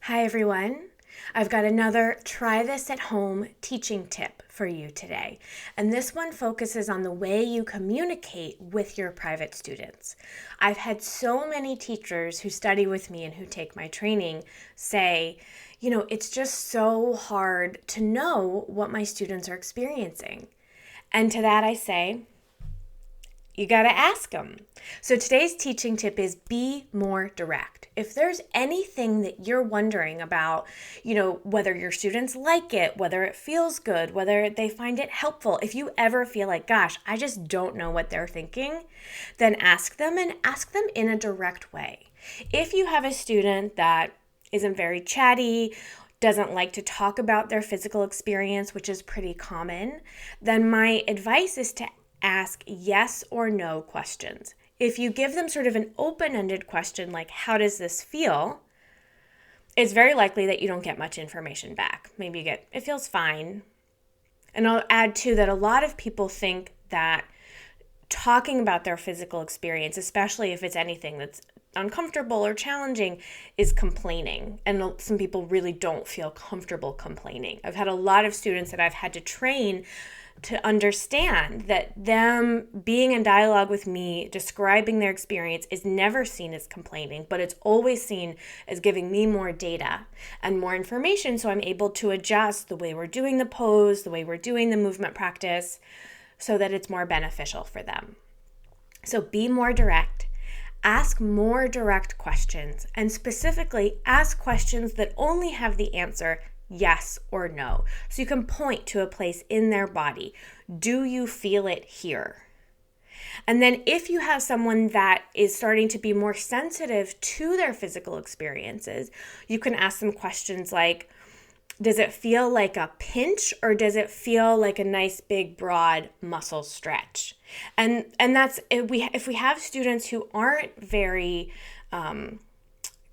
Hi everyone. I've got another try this at home teaching tip for you today. And this one focuses on the way you communicate with your private students. I've had so many teachers who study with me and who take my training say, it's just so hard to know what my students are experiencing. And to that I say, you got to ask them. So today's teaching tip is be more direct. If there's anything that you're wondering about, whether your students like it, whether it feels good, whether they find it helpful, if you ever feel like, gosh, I just don't know what they're thinking, then ask them and ask them in a direct way. If you have a student that isn't very chatty, doesn't like to talk about their physical experience, which is pretty common, then my advice is to ask yes or no questions. If you give them sort of an open-ended question like, how does this feel? It's very likely that you don't get much information back. Maybe you get, it feels fine. And I'll add too that a lot of people think that talking about their physical experience, especially if it's anything that's uncomfortable or challenging, is complaining. And some people really don't feel comfortable complaining. I've had a lot of students that I've had to train to understand that them being in dialogue with me, describing their experience, is never seen as complaining, but it's always seen as giving me more data and more information, so I'm able to adjust the way we're doing the pose, the way we're doing the movement practice, so that it's more beneficial for them. So be more direct. Ask more direct questions, and specifically ask questions that only have the answer yes or no. So you can point to a place in their body. Do you feel it here? And then if you have someone that is starting to be more sensitive to their physical experiences, you can ask them questions like, does it feel like a pinch or does it feel like a nice big broad muscle stretch? And that's if we have students who aren't very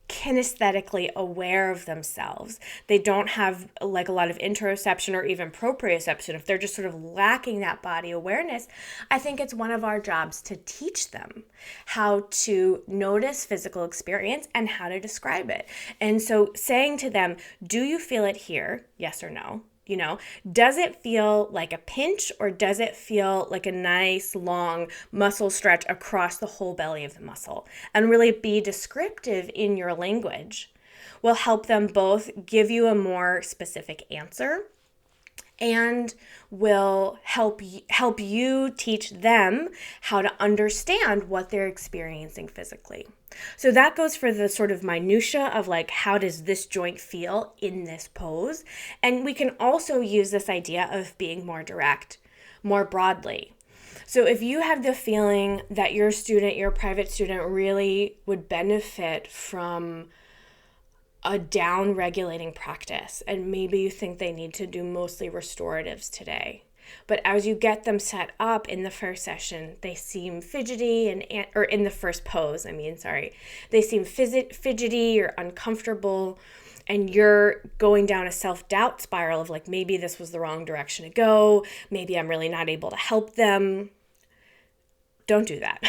kinesthetically aware of themselves, they don't have like a lot of interoception or even proprioception, if they're just sort of lacking that body awareness, I think it's one of our jobs to teach them how to notice physical experience and how to describe it. And so saying to them, do you feel it here? Yes or no? Does it feel like a pinch or does it feel like a nice long muscle stretch across the whole belly of the muscle? And really be descriptive in your language will help them both give you a more specific answer and will help you teach them how to understand what they're experiencing physically. So that goes for the sort of minutia of like, how does this joint feel in this pose? And we can also use this idea of being more direct, more broadly. So if you have the feeling that your private student really would benefit from a down-regulating practice, and maybe you think they need to do mostly restoratives today. But as you get them set up in the first session, they seem fidgety or in the first pose, they seem fidgety or uncomfortable, and you're going down a self-doubt spiral of like, maybe this was the wrong direction to go, maybe I'm really not able to help them. Don't do that.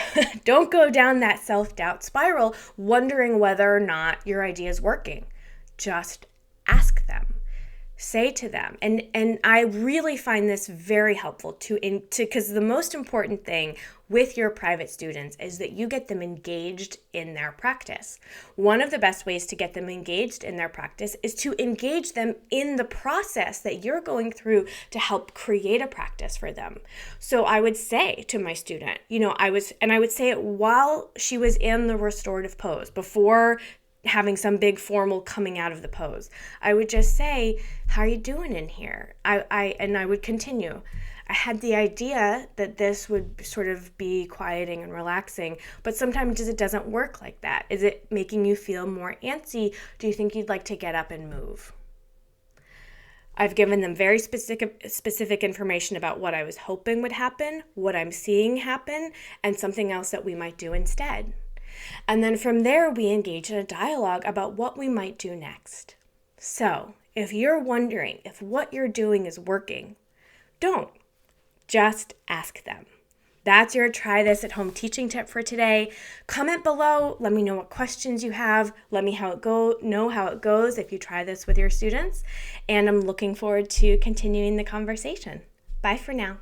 Don't go down that self-doubt spiral wondering whether or not your idea is working. Just ask them. Say to them. And I really find this very helpful because the most important thing with your private students is that you get them engaged in their practice. One of the best ways to get them engaged in their practice is to engage them in the process that you're going through to help create a practice for them. So I would say to my student, I would say it while she was in the restorative pose, before having some big formal coming out of the pose. I would just say, how are you doing in here? I would continue. I had the idea that this would sort of be quieting and relaxing, but sometimes it doesn't work like that. Is it making you feel more antsy? Do you think you'd like to get up and move? I've given them very specific information about what I was hoping would happen, what I'm seeing happen, and something else that we might do instead. And then from there, we engage in a dialogue about what we might do next. So if you're wondering if what you're doing is working, don't. Just ask them. That's your try this at home teaching tip for today. Comment below. Let me know what questions you have. Let me know how it goes if you try this with your students. And I'm looking forward to continuing the conversation. Bye for now.